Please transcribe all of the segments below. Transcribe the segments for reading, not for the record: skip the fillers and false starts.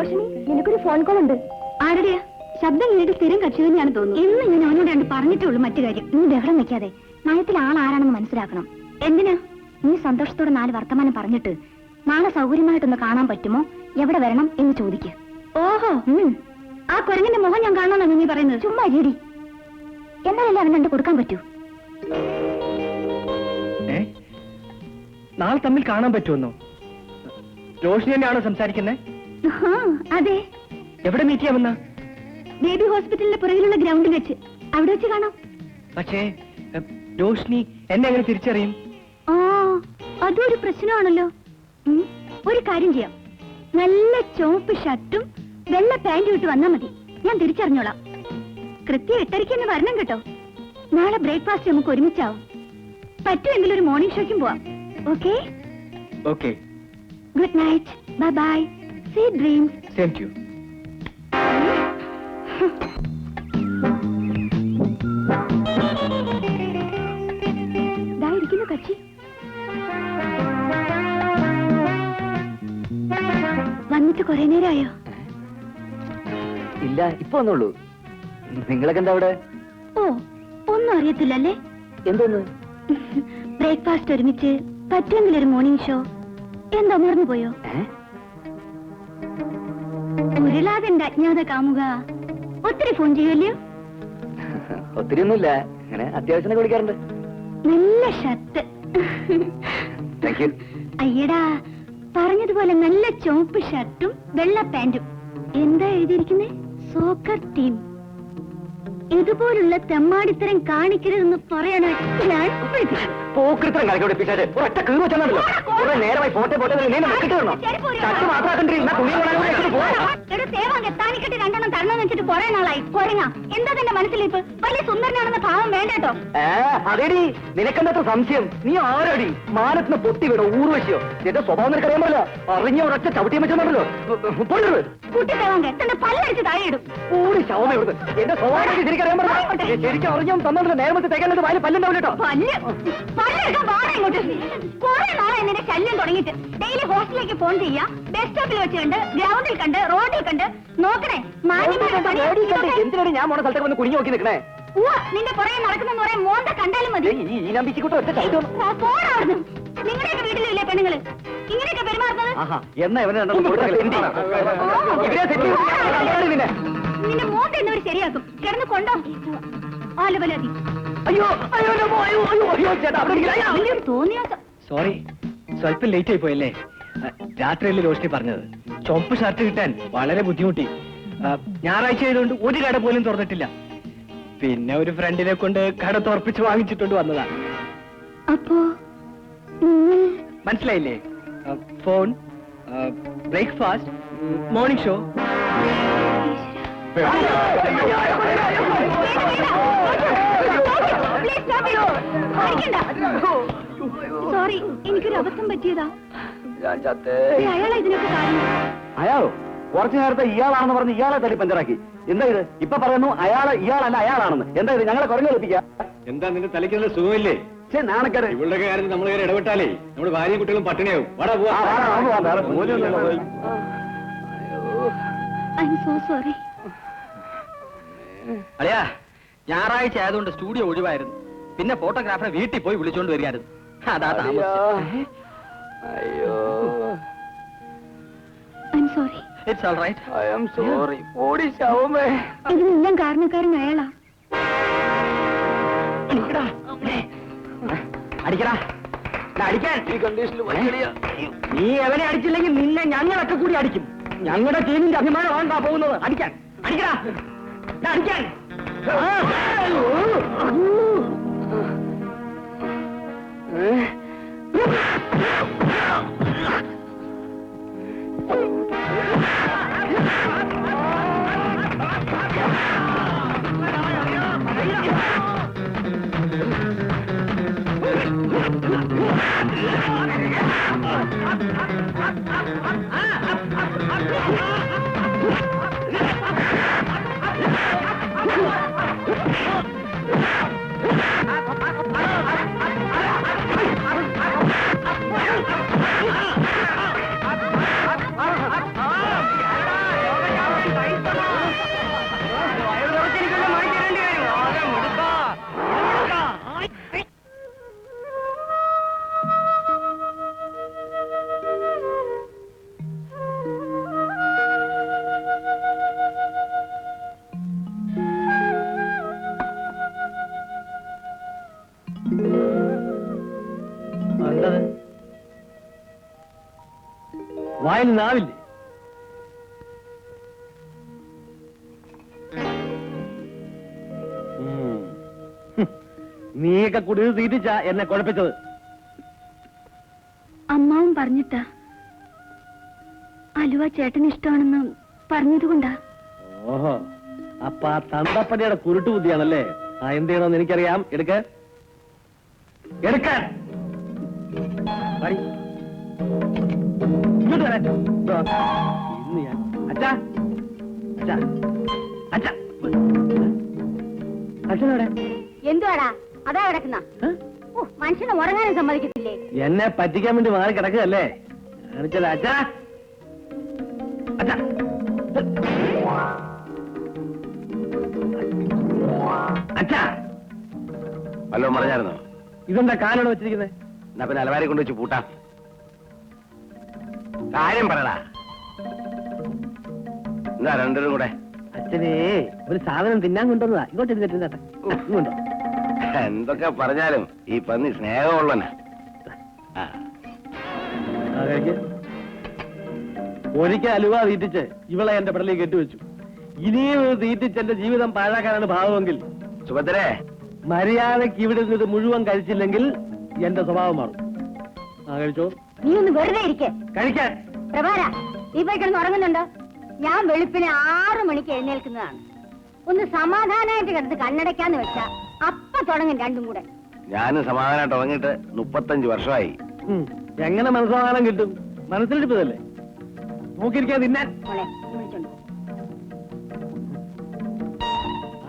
റോഷിനി, നിനക്കൊരു phone call ഉണ്ട്. ആരുടെയാ? ശബ്ദം കേട്ട് സ്ഥിരം കക്ഷി തന്നെയാണ് തോന്നുന്നു. ഇന്ന് ഞാൻ അവനോട് രണ്ട് പറഞ്ഞിട്ടേ ഉള്ളൂ. മറ്റു കാര്യം നീ ബഹളം വെക്കാതെ. നയത്തിൽ ആളാരാണെന്ന് മനസ്സിലാക്കണം. എന്തിനാ? നീ സന്തോഷത്തോടെ 4 വർത്തമാനം പറഞ്ഞിട്ട് നാളെ സൗകര്യമായിട്ടൊന്ന് കാണാൻ പറ്റുമോ, എവിടെ വരണം എന്ന് ചോദിക്കുക. ഓഹോ, ആ കുരങ്ങിന്റെ മുഖം ഞാൻ കാണണമെന്നാണ് നീ പറയുന്നത്? ചുമ്മാ ഇരി. എന്നാലല്ലേ അവൻ കണ്ട് കൊടുക്കാൻ പറ്റൂ. നാളെ തമ്മിൽ കാണാൻ പറ്റുമെന്നോ? റോഷിനി തന്നെയാണോ സംസാരിക്കുന്നത്? അതെ. എവിടെ മീറ്റ് ചെയ്യാമെന്ന? ബേബി ഹോസ്പിറ്റലിന്റെ പുറകിലുള്ള ഗ്രൗണ്ടിൽ വെച്ച്. അവിടെ വെച്ച് കാണാം. പക്ഷേ റോഷിനി എന്നെ എങ്ങനെ തിരിച്ചറിയും? അതൊരു പ്രശ്നമാണല്ലോ. ഒരു കാര്യം ചെയ്യാം, നല്ല ചുവപ്പ് ഷർട്ടും വെള്ള പാന്റും ഇട്ട് വന്നാൽ മതി. ഞാൻ തിരിച്ചറിഞ്ഞോളാം. കൃത്യം 8:30 തന്നെ വരണം കേട്ടോ. നാളെ ബ്രേക്ക്ഫാസ്റ്റ് നമുക്ക് ഒരുമിച്ചാവും. പറ്റുമെങ്കിൽ ഒരു മോർണിംഗ് ഷോയ്ക്കും പോവാം. Okay? Okay. Good night. Bye bye. Sweet dreams. Same to you. ഇരിക്കുന്നു കക്ഷി. വന്നിട്ട് കുറെ നേരമായോ? ഇല്ല, ഇപ്പൊ വന്നോളൂ. നിങ്ങളൊക്കെ എന്താ അവിടെ? ഓ, ഒന്നും അറിയത്തില്ലല്ലേ? എന്തോന്ന്? ബ്രേക്ക്ഫാസ്റ്റ് ഒരുമിച്ച്, പറ്റുമെങ്കിൽ ഒരു മോർണിംഗ് ഷോ. എന്താ മറന്നു പോയോ? ഉരുളാതെന്റെ അജ്ഞാത കാമുക ഒത്തിരി ഫോൺ ചെയ്യുമല്ലോ? ഒത്തിരി ഒന്നുമില്ല, അങ്ങനെ അത്യാവശ്യം വിളിക്കാറുണ്ട്. നല്ല ഷർട്ട്. അയ്യടാ, പറഞ്ഞതുപോലെ നല്ല ചുവപ്പ് ഷർട്ടും വെള്ള പാന്റും. എന്താ എഴുതിയിരിക്കുന്നേ? Soccer team. ഇതുപോലുള്ള തെമ്മാടിത്തരം കാണിക്കരുതെന്ന് പറയണ ഞാൻ പോക്കൃത്തരം കളിക്കോട്ടെ. ഒറ്റ കീറ് വെച്ചാണല്ലോ നേരമായി പോട്ടെ പോട്ടെ. താനിക്കെട്ട് 2 എണ്ണം തരണം വെച്ചിട്ട് കുറെ നാളായി. കുഴങ്ങ എന്താ തന്റെ മനസ്സിലിപ്പ്? വലിയ സുന്ദരനാണെന്ന ഭാവം വേണ്ടോ? അതേടി, നിനക്കെന്താ സംശയം? നീ ആരടി? മാനത്തിന് പൊട്ടി വിടോ, ഊർവശിയോ? എന്റെ സ്വഭാവം നിനക്കറിയാൻ പറ്റില്ല. അറിഞ്ഞ ഒരൊറ്റ ചവിട്ടിയും വെച്ചോണ്ടല്ലോ. കുട്ടിത്തേവാങ്ക തന്റെ പല്ലടിച്ച് താഴെയിടും. കൂടി ശവമേ കൊടുത്ത് എന്റെ സ്വഭാവം ശരിക്കറിയാൻ പറ്റില്ല. ശരിക്കും അറിഞ്ഞാൽ തന്നോണ്ട് നേരത്തെ തേക്കാനത് വായിൽ പല്ലുണ്ടാവില്ലോ. കുറെ നാളെ എന്നെ ശല്യം തുടങ്ങിയിട്ട്. ഡെയിലി ഹോസ്റ്റലിലേക്ക് ഫോൺ ചെയ്യാ, ബസ് സ്റ്റോപ്പിൽ വെച്ച് കണ്ട്, ഗ്രൗണ്ടിൽ കണ്ട്, റോഡിൽ കണ്ട്. നോക്കണേ, എന്തിനാണ് ഞാൻ മോണ സ്ഥലത്തേക്ക് വന്ന് കുഞ്ഞു നോക്കി നിൽക്കണേ? നിന്റെ പുറകെ നടക്കുന്ന പറയാൻ മോന്ത കണ്ടാലും മതി. ഈ നമ്പിച്ചിക്കൂട്ടോ ഒറ്റ ചവിട്ടും. നിങ്ങളുടെയൊക്കെ വീട്ടിലില്ലേ പെണ്ണുങ്ങള് ഇങ്ങനെയൊക്കെ പെരുമാറുന്നത്? എന്നാ നിന്റെ മോന്ത എന്നവർ ശരിയാക്കും. കിടന്ന് കൊണ്ടോ ആലുപലാതി. സോറി, സ്വല്പം ലേറ്റ് ആയി പോയല്ലേ? രാത്രിയല്ലേ റോഷിനി പറഞ്ഞത്. ചുവപ്പ് ഷർട്ട് കിട്ടാൻ വളരെ ബുദ്ധിമുട്ടി. ഞായറാഴ്ച ആയതുകൊണ്ട് ഒരു കട പോലും തുറന്നിട്ടില്ല. പിന്നെ ഒരു ഫ്രണ്ടിനെ കൊണ്ട് കട തുറപ്പിച്ച് വാങ്ങിച്ചിട്ടുണ്ട് വന്നതാ. അപ്പോ മനസ്സിലായില്ലേ? Phone, breakfast, morning show. Sorry, എനിക്കൊരു അബദ്ധം പറ്റിയതാ. അയാളാ ഇതിനൊക്കെ കാരണം. അയാളോ? കുറച്ചു നേരത്തെ ഇയാളാണെന്ന് പറഞ്ഞ് ഇയാളെ തല്ലി പഞ്ചറാക്കി. എന്താ ഇത്? ഇപ്പൊ പറയുന്നു ഇയാളല്ല അയാളാണെന്ന്. എന്താ ഇത്? ഞങ്ങളെ കുറഞ്ഞു കളിപ്പിക്കുക. എന്താ നിന്റെ തലയ്ക്കുള്ള സുഖമില്ലേ? നാണക്കാരെ ഇവളുടെ കാര്യത്തിൽ നമ്മൾ ഇടപെട്ടാലേ നമ്മുടെ ഭാര്യയും കുട്ടികളും പട്ടിണിയാവും. അളിയാ, ഞായറാഴ്ച ആയതുകൊണ്ട് സ്റ്റുഡിയോ ഒഴിവായിരുന്നു. പിന്നെ ഫോട്ടോഗ്രാഫറെ വീട്ടിൽ പോയി വിളിച്ചോണ്ട് വരികയായിരുന്നു. അതാ താമസം. It's all right. I am sorry. ഓടി ശവമേ. ഇതിനെല്ലാം കാരണക്കാരൻ അയാളാ. അടിക്കടാ, അടിക്കാൻ. ഈ കണ്ടീഷനിൽ നീ എവനെ അടിച്ചില്ലെങ്കിൽ നിന്നെ ഞങ്ങളൊക്കെ കൂടി അടിക്കും. ഞങ്ങളുടെ ടീമിന്റെ അഭിമാനമാണ്ടാ പോകുന്നത്. അടിക്കാൻ, അടിക്കടാ, അടിക്കാൻ. വായിൽ നാവില്ലേ? നീയൊക്കെ കുടിയത് തീറ്റിച്ച എന്നെ കുഴപ്പിച്ചത്. അമ്മാവും പറഞ്ഞിട്ടാ അലുവ ചേട്ടന് ഇഷ്ടമാണെന്ന് പറഞ്ഞതുകൊണ്ടാ. ഓഹോ, അപ്പൊ ആ തന്തപ്പടിയുടെ കുരുട്ടു ബുദ്ധിയാണല്ലേ? ആ എന്ത് ചെയ്യണമെന്ന് എനിക്കറിയാം. എടുക്കാൻ ഇങ്ങോട്ട് വരാൻ. ഇന്ന് ഞാൻ അച്ഛാ അച്ഛാ അച്ഛാ അച്ഛനോടെ എന്തുവാടാ അതാ കിടക്കുന്ന? മനുഷ്യനെ ഉറങ്ങാനും സമ്മതിക്കത്തില്ലേ? എന്നെ പറ്റിക്കാൻ വേണ്ടി മാറി കിടക്കുകയല്ലേ? കാണിച്ചത് അച്ഛാ അച്ഛാ അച്ഛാ. വല്ലോ പറഞ്ഞായിരുന്നോ? ഇതെന്താ കാലാണ് വെച്ചിരിക്കുന്നത്? എന്നാ പിന്നെ അലമാരി കൊണ്ട് വെച്ച് പൂട്ടാം. കാര്യം പറയടാ. എന്നാ രണ്ടരും കൂടെ. അച്ഛനെ ഒരു സാധനം തിന്നാൻ കൊണ്ടുവന്നതാ. ഇങ്ങോട്ട് ഇരുന്നിട്ട് ഇങ്ങോട്ടോ. എന്തൊക്കെ പറഞ്ഞാലും ഈ പന്നി സ്നേഹമുള്ളനാ. ഒരിക്കൽ അലുവ തീറ്റിച്ച് ഇവളെ എന്റെ പെടലിൽ കെട്ടിവെച്ചു. ഇനിയും ഇത് തീറ്റിച്ച് എന്റെ ജീവിതം പാഴാക്കാനാണ് ഭാവമെങ്കിൽ സുഭദ്രേ, മര്യാദയ്ക്ക് ഇവിടെ നിന്നിട്ട് മുഴുവൻ കഴിച്ചില്ലെങ്കിൽ എന്റെ സ്വഭാവം മാറും. കഴിച്ചോ. നീ ഒന്ന് വെറുതെ ഇരിക്കേ. കഴിക്കാൻ പ്രഭാര, നീ പോയി കിടന്ന് ഉറങ്ങുന്നുണ്ടോ? ഞാൻ വെളുപ്പിന് 6 മണിക്ക് എഴുന്നേൽക്കുന്നതാണ്. ഒന്ന് സമാധാനമായിട്ട് കിടന്ന് കണ്ണടയ്ക്കാന്ന് വെച്ചാ അപ്പ തുടങ്ങും രണ്ടും കൂടെ. ഞാനും സമാധാനമായിട്ട് തുടങ്ങിയിട്ട് 35 വർഷമായി. എങ്ങനെ മനസ്സമാധാനം കിട്ടും? മനസ്സിലിരിപ്പതല്ലേ. നോക്കിയിരിക്കാൻ തിന്നാൻ. മോളെ വിളിച്ചോണ്ട് പോ.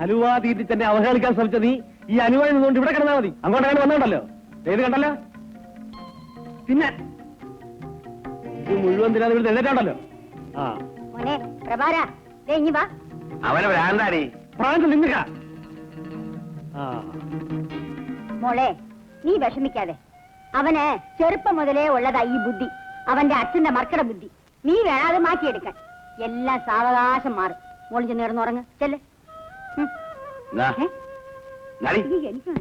അലുവ തീറ്റിച്ചെന്നെ അവഹേളിക്കാൻ ശ്രമിച്ച നീ ഈ അനുവായി നിന്നുകൊണ്ട് ഇവിടെ കിടന്നാൽ മതി. അങ്ങോട്ട് അങ്ങനെ വന്നോണ്ടല്ലോ. ഏത് കണ്ടല്ലോ പിന്നെ ഇത് മുഴുവൻ തിന്നാൻ ഇവിടെ എഴുന്നേറ്റാണ്ടല്ലോ. ആ മോനെ പ്രഭാര, ദേ ഇങ്ങി വാ. അവനെ ഭ്രാന്താടി. പ്രാന്ത് നിന്നുക. മോളെ നീ വിഷമിക്കാതെ. അവന് ചെറുപ്പം മുതലേ ഉള്ളതാ ഈ ബുദ്ധി. അവന്റെ അച്ഛന്റെ മർക്കട ബുദ്ധി. നീ വേണാതെ മാറ്റിയെടുക്കാൻ. എല്ലാം സാവകാശം മാറും. മോളിൽ ചെന്ന് കിടന്നുറങ്ങ്. ചെല്ല്. എന്നാ, നടി. എനിക്ക്